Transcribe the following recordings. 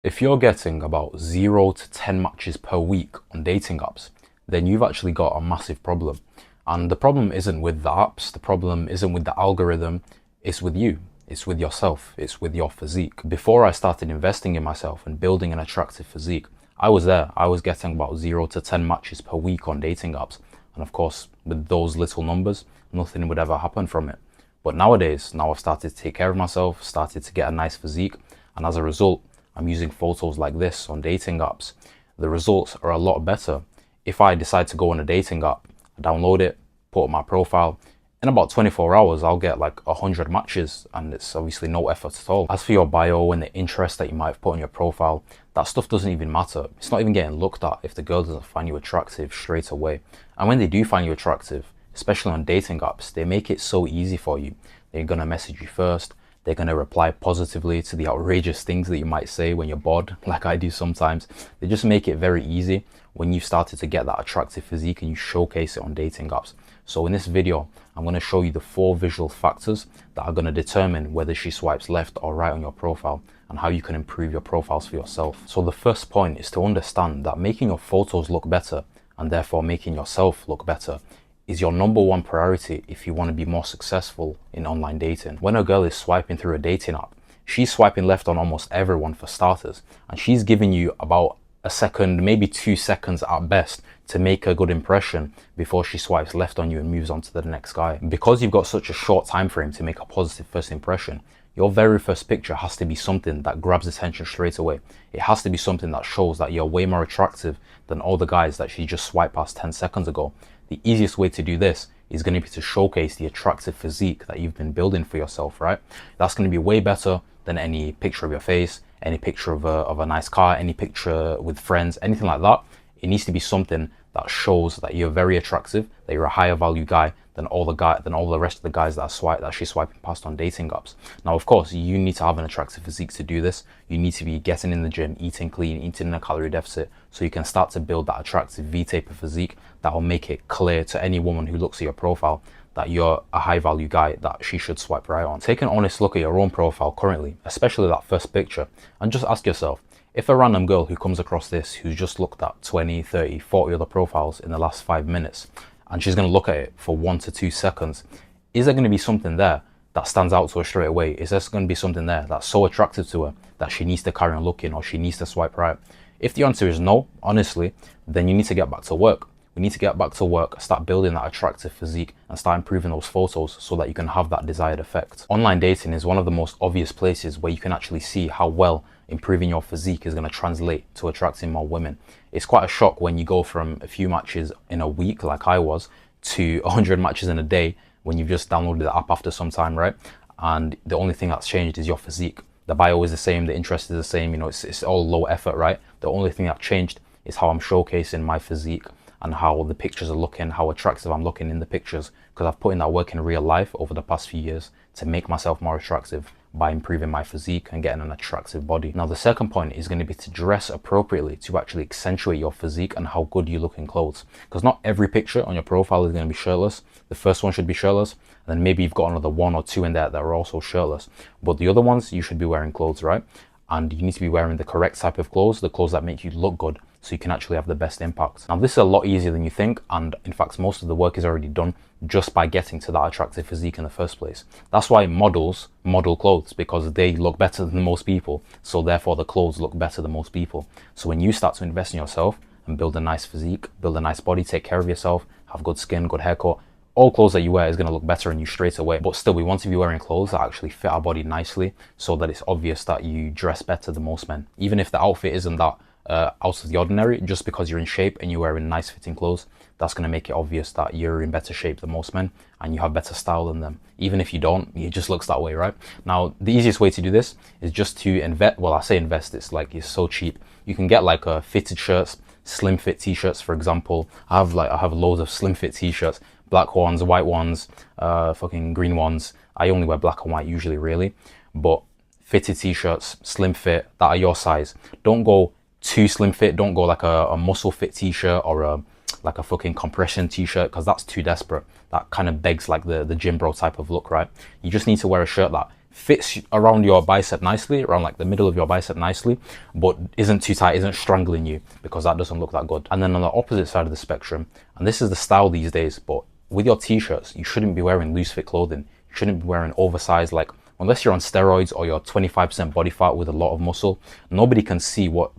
If you're getting about 0 to 10 matches per week on dating apps, then you've actually got a massive problem. And the problem isn't with the apps, the problem isn't with the algorithm, it's with you. It's with yourself, it's with your physique. Before I started investing in myself and building an attractive physique, I was there. I was getting about 0 to 10 matches per week on dating apps. And of course, with those little numbers, nothing would ever happen from it. But nowadays, now I've started to take care of myself, started to get a nice physique, and as a result, I'm using photos like this on dating apps. The results are a lot better. If I decide to go on a dating app, I download it, put up my profile, in about 24 hours, I'll get like 100 matches, and it's obviously no effort at all. As for your bio and the interest that you might have put on your profile, that stuff doesn't even matter. It's not even getting looked at if the girl doesn't find you attractive straight away. And when they do find you attractive, especially on dating apps, they make it so easy for you. They're gonna message you first. They're going to reply positively to the outrageous things that you might say when you're bored, like I do sometimes. They just make it very easy when you've started to get that attractive physique and you showcase it on dating apps. So in this video, I'm going to show you the 4 visual factors that are going to determine whether she swipes left or right on your profile and how you can improve your profiles for yourself. So the first point is to understand that making your photos look better and therefore making yourself look better is your number one priority if you want to be more successful in online dating. When a girl is swiping through a dating app, she's swiping left on almost everyone for starters, and she's giving you about a second, maybe 2 seconds at best to make a good impression before she swipes left on you and moves on to the next guy. Because you've got such a short time frame to make a positive first impression, your very first picture has to be something that grabs attention straight away. It has to be something that shows that you're way more attractive than all the guys that she just swiped past 10 seconds ago. The easiest way to do this is going to be to showcase the attractive physique that you've been building for yourself, right? That's going to be way better than any picture of your face, any picture of a nice car, any picture with friends, anything like that. It needs to be something that shows that you're very attractive, that you're a higher value guy than all the rest of the guys that she's swiping past on dating apps. Now, of course, you need to have an attractive physique to do this. You need to be getting in the gym, eating clean, eating in a calorie deficit, so you can start to build that attractive V-taper physique that will make it clear to any woman who looks at your profile that you're a high value guy that she should swipe right on. Take an honest look at your own profile currently, especially that first picture, and just ask yourself, if a random girl who comes across this, who's just looked at 20, 30, 40 other profiles in the last 5 minutes, and she's going to look at it for 1 to 2 seconds, is there going to be something there that stands out to her straight away? Is there going to be something there that's so attractive to her that she needs to carry on looking or she needs to swipe right? If the answer is no, honestly, then you need to get back to work. We need to get back to work, start building that attractive physique and start improving those photos so that you can have that desired effect. Online dating is one of the most obvious places where you can actually see how well improving your physique is going to translate to attracting more women. It's quite a shock when you go from a few matches in a week, like I was, to 100 matches in a day when you've just downloaded the app after some time, right? And the only thing that's changed is your physique. The bio is the same, the interest is the same, it's all low effort, right? The only thing that changed is how I'm showcasing my physique and how the pictures are looking, how attractive I'm looking in the pictures, because I've put in that work in real life over the past few years to make myself more attractive by improving my physique and getting an attractive body. Now, the second point is going to be to dress appropriately to actually accentuate your physique and how good you look in clothes. Because not every picture on your profile is going to be shirtless. The first one should be shirtless, and then maybe you've got another 1 or 2 in there that are also shirtless. But the other ones, you should be wearing clothes, right? And you need to be wearing the correct type of clothes, the clothes that make you look good, so you can actually have the best impact. Now, this is a lot easier than you think, and in fact, most of the work is already done just by getting to that attractive physique in the first place. That's why models model clothes, because they look better than most people, so therefore the clothes look better than most people. So when you start to invest in yourself and build a nice physique, build a nice body, take care of yourself, have good skin, good haircut, all clothes that you wear is going to look better on you straight away. But still, we want to be wearing clothes that actually fit our body nicely so that it's obvious that you dress better than most men. Even if the outfit isn't that out of the ordinary, just because you're in shape and you're wearing nice fitting clothes, that's going to make it obvious that you're in better shape than most men and you have better style than them. Even if you don't, it just looks that way, right? Now, the easiest way to do this is just to invest. Well, I say invest, it's so cheap. You can get like fitted shirts, slim fit t-shirts, for example. I have loads of slim fit t-shirts, black ones, white ones, fucking green ones. I only wear black and white usually, really. But fitted t-shirts, slim fit, that are your size. Don't go too slim fit. Don't go like a muscle fit t-shirt or like a fucking compression t-shirt, because that's too desperate. That kind of begs like the gym bro type of look, right? You just need to wear a shirt that fits around your bicep nicely, around like the middle of your bicep nicely, but isn't too tight, isn't strangling you, because that doesn't look that good. And then on the opposite side of the spectrum, and this is the style these days, but with your t-shirts, you shouldn't be wearing loose fit clothing. You shouldn't be wearing oversized, like, unless you're on steroids or you're 25% body fat with a lot of muscle, nobody can see what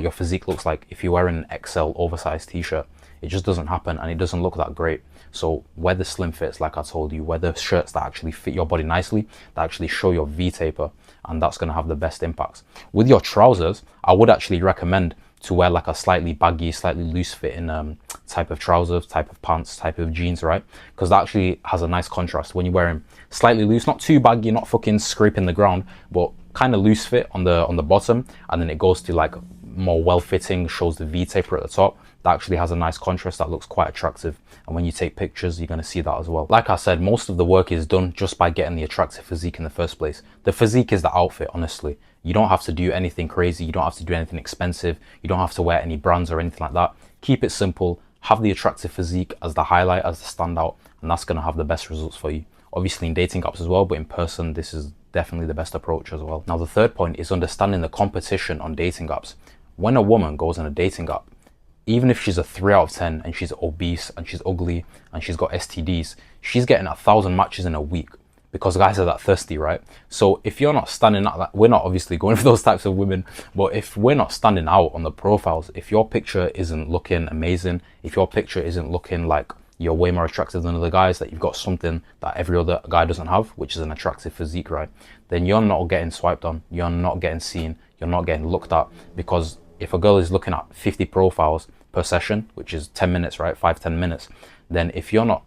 your physique looks like if you're wearing an XL oversized t-shirt. It just doesn't happen, and it doesn't look that great. So wear the slim fits, like I told you, wear the shirts that actually fit your body nicely, that actually show your V taper, and that's going to have the best impacts. With your trousers, I would actually recommend to wear like a slightly baggy, slightly loose fitting type of trousers, type of pants, type of jeans, right? Because that actually has a nice contrast when you're wearing slightly loose, not too baggy, not fucking scraping the ground, but kind of loose fit on the bottom, and then it goes to like more well-fitting, shows the V taper at the top. That actually has a nice contrast that looks quite attractive, and when you take pictures you're going to see that as well. Like I said, most of the work is done just by getting the attractive physique in the first place. The physique is the outfit, honestly. You don't have to do anything crazy, you don't have to do anything expensive, you don't have to wear any brands or anything like that. Keep it simple, have the attractive physique as the highlight, as the standout, and that's going to have the best results for you. Obviously in dating apps as well, but in person this is definitely the best approach as well. Now the third point is understanding the competition on dating apps. When a woman goes on a dating app, even if she's a 3 out of 10 and she's obese and she's ugly and she's got STDs, she's getting 1,000 matches in a week because guys are that thirsty, right? So if you're not standing out, we're not obviously going for those types of women, but if we're not standing out on the profiles, if your picture isn't looking amazing, if your picture isn't looking like you're way more attractive than other guys, that you've got something that every other guy doesn't have, which is an attractive physique, right? Then you're not getting swiped on, you're not getting seen, you're not getting looked at. Because if a girl is looking at 50 profiles per session, which is 10 minutes, right? 5-10 minutes. Then if you're not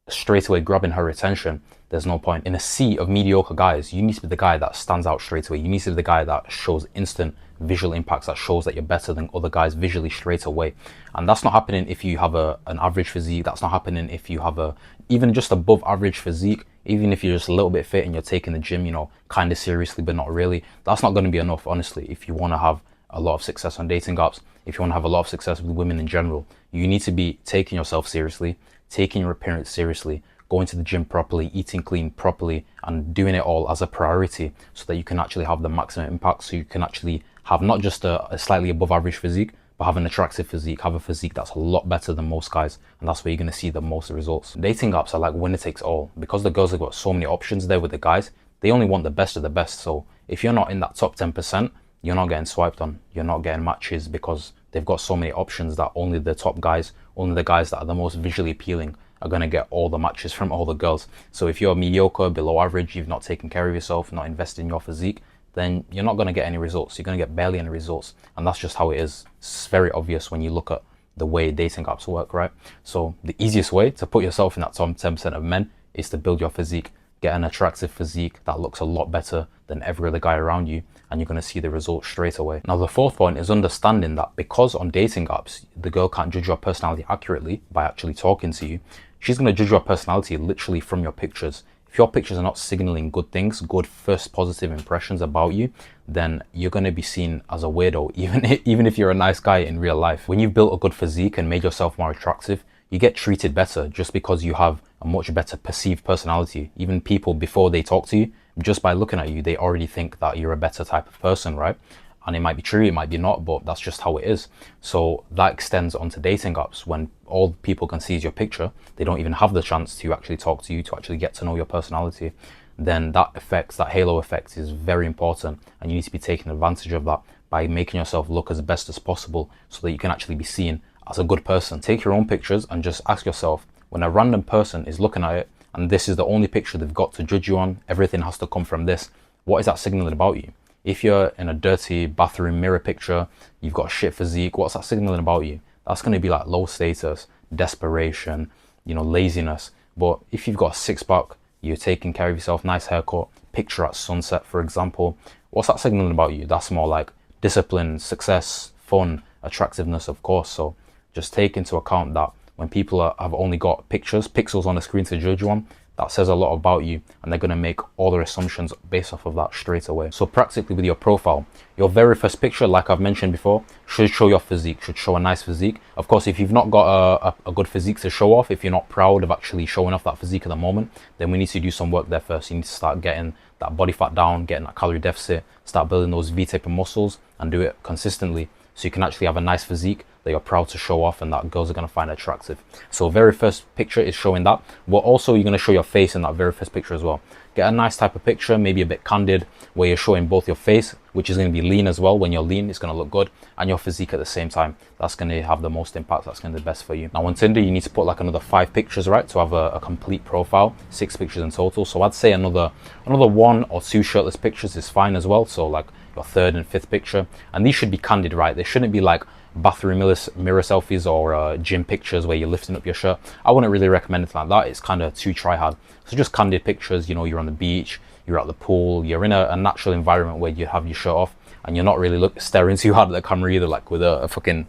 straight away grabbing her attention, there's no point. In a sea of mediocre guys, you need to be the guy that stands out straight away. You need to be the guy that shows instant visual impacts, that shows that you're better than other guys visually straight away. And that's not happening if you have an average physique. That's not happening if you have even just above average physique. Even if you're just a little bit fit and you're taking the gym, kind of seriously, but not really. That's not going to be enough, honestly, if you want to have a lot of success on dating apps. If you want to have a lot of success with women in general, you need to be taking yourself seriously, taking your appearance seriously, going to the gym properly, eating clean properly, and doing it all as a priority so that you can actually have the maximum impact, so you can actually have not just a slightly above average physique, but have an attractive physique, have a physique that's a lot better than most guys, and that's where you're going to see the most results. Dating apps are like winner takes all, because the girls have got so many options there with the guys. They only want the best of the best, so if you're not in that top 10%, you're not getting swiped on, you're not getting matches, because they've got so many options that only the top guys, only the guys that are the most visually appealing are going to get all the matches from all the girls. So if you're mediocre, below average, you've not taken care of yourself, not invested in your physique, then you're not going to get any results. You're going to get barely any results. And that's just how it is. It's very obvious when you look at the way dating apps work, right? So the easiest way to put yourself in that top 10% of men is to build your physique. Get an attractive physique that looks a lot better than every other guy around you, and you're going to see the results straight away. Now the fourth point is understanding that because on dating apps the girl can't judge your personality accurately by actually talking to you, she's going to judge your personality literally from your pictures. If your pictures are not signaling good things, good first positive impressions about you, then you're going to be seen as a weirdo, even if you're a nice guy in real life. When you've built a good physique and made yourself more attractive, you get treated better just because you have a much better perceived personality. Even people, before they talk to you, just by looking at you, they already think that you're a better type of person, right? And it might be true, it might be not, but that's just how it is. So that extends onto dating apps. When all people can see is your picture, they don't even have the chance to actually talk to you, to actually get to know your personality. Then that effect, that halo effect, is very important, and you need to be taking advantage of that by making yourself look as best as possible so that you can actually be seen as a good person. Take your own pictures and just ask yourself, when a random person is looking at it and this is the only picture they've got to judge you on, everything has to come from this, what is that signaling about you? If you're in a dirty bathroom mirror picture, you've got a shit physique, what's that signaling about you? That's going to be like low status, desperation, laziness. But if you've got a six-pack, you're taking care of yourself, nice haircut, picture at sunset, for example, what's that signaling about you? That's more like discipline, success, fun, attractiveness, of course. So just take into account that when people have only got pixels on the screen to judge you on, that says a lot about you, and they're going to make all their assumptions based off of that straight away. So practically with your profile, your very first picture, like I've mentioned before, should show your physique, should show a nice physique. Of course, if you've not got a good physique to show off, if you're not proud of actually showing off that physique at the moment, then we need to do some work there first. You need to start getting that body fat down, getting that calorie deficit, start building those V-taper muscles, and do it consistently so you can actually have a nice physique that you're proud to show off and that girls are going to find attractive. So very first picture is showing that, but also you're going to show your face in that very first picture as well. Get a nice type of picture, maybe a bit candid, where you're showing both your face, which is going to be lean as well. When you're lean, it's going to look good, and your physique at the same time. That's going to have the most impact. That's going to be the best for you. Now on Tinder, you need to put like another 5 pictures, right, to have a complete profile. 6 pictures in total. So I'd say another 1 or 2 shirtless pictures is fine as well. So like your 3rd and 5th picture, and these should be candid, right? They shouldn't be like bathroom mirror selfies or gym pictures where you're lifting up your shirt. I wouldn't really recommend it like that. It's kind of too try hard. So just candid pictures, you know, you're on the beach, you're at the pool, you're in a natural environment where you have your shirt off and you're not really staring too hard at the camera either, like with a fucking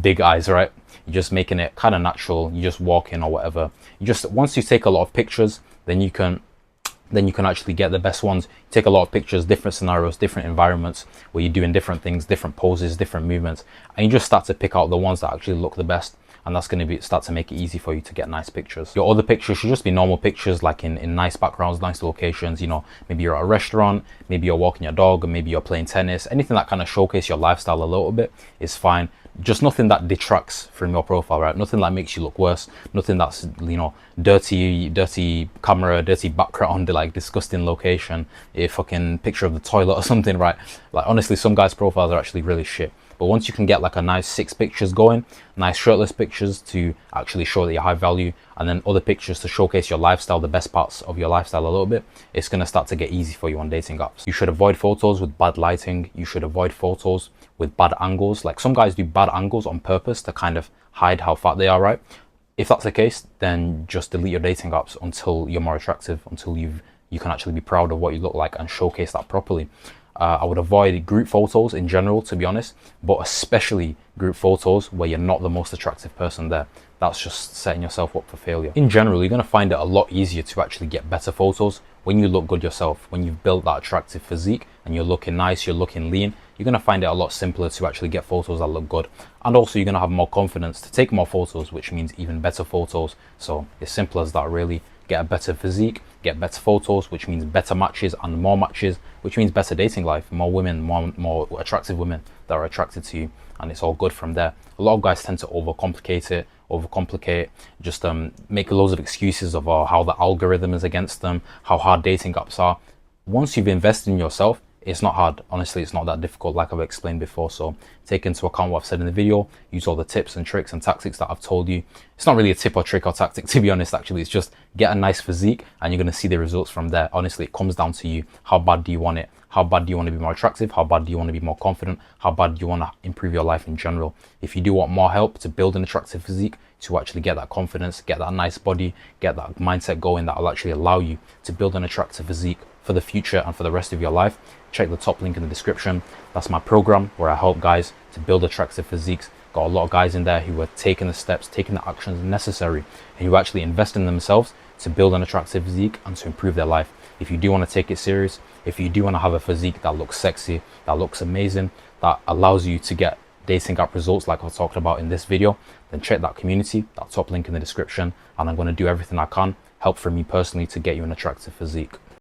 big eyes, right? You're just making it kind of natural. You just walk in or whatever. You just, once you take a lot of pictures, then you can actually get the best ones. You take a lot of pictures, different scenarios, different environments where you're doing different things, different poses, different movements, and you just start to pick out the ones that actually look the best. And that's going to start to make it easy for you to get nice pictures. Your other pictures should just be normal pictures, like in nice backgrounds, nice locations. You know, maybe you're at a restaurant, maybe you're walking your dog, or maybe you're playing tennis. Anything that kind of showcase your lifestyle a little bit is fine. Just nothing that detracts from your profile, right? Nothing that makes you look worse. Nothing that's, you know, dirty camera, dirty background, like disgusting location, a fucking picture of the toilet or something, right? Like honestly, some guys' profiles are actually really shit. But once you can get like a nice 6 pictures going, nice shirtless pictures to actually show that you're high value, and then other pictures to showcase your lifestyle, the best parts of your lifestyle a little bit, it's going to start to get easy for you on dating apps. You should avoid photos with bad lighting. You should avoid photos with bad angles. Like some guys do bad angles on purpose to kind of hide how fat they are, right? If that's the case, then just delete your dating apps until you're more attractive, until you can actually be proud of what you look like and showcase that properly. I would avoid group photos in general, to be honest, but especially group photos where you're not the most attractive person there. That's just setting yourself up for failure. In general, you're going to find it a lot easier to actually get better photos when you look good yourself. When you've built that attractive physique and you're looking nice, you're looking lean, you're going to find it a lot simpler to actually get photos that look good. And also you're going to have more confidence to take more photos, which means even better photos. So it's simple as that, really. Get a better physique, get better photos, which means better matches, and more matches, which means better dating life, more women, more attractive women that are attracted to you, and it's all good from there. A lot of guys tend to overcomplicate, just make loads of excuses of how the algorithm is against them, how hard dating apps are. Once you've invested in yourself, it's not hard. Honestly, it's not that difficult, like I've explained before. So take into account what I've said in the video, use all the tips and tricks and tactics that I've told you. It's not really a tip or trick or tactic, to be honest. Actually, it's just get a nice physique and you're going to see the results from there. Honestly, it comes down to you. How bad do you want it? How bad do you want to be more attractive? How bad do you want to be more confident? How bad do you want to improve your life in general? If you do want more help to build an attractive physique, to actually get that confidence, get that nice body, get that mindset going, that will actually allow you to build an attractive physique for the future and for the rest of your life, check the top link in the description. That's my program where I help guys to build attractive physiques. Got a lot of guys in there who are taking the steps, taking the actions necessary, and who actually invest in themselves to build an attractive physique and to improve their life. If you do want to take it serious, if you do want to have a physique that looks sexy, that looks amazing, that allows you to get dating app results like I talked about in this video, then check that community, that top link in the description, and I'm going to do everything I can, help from me personally, to get you an attractive physique.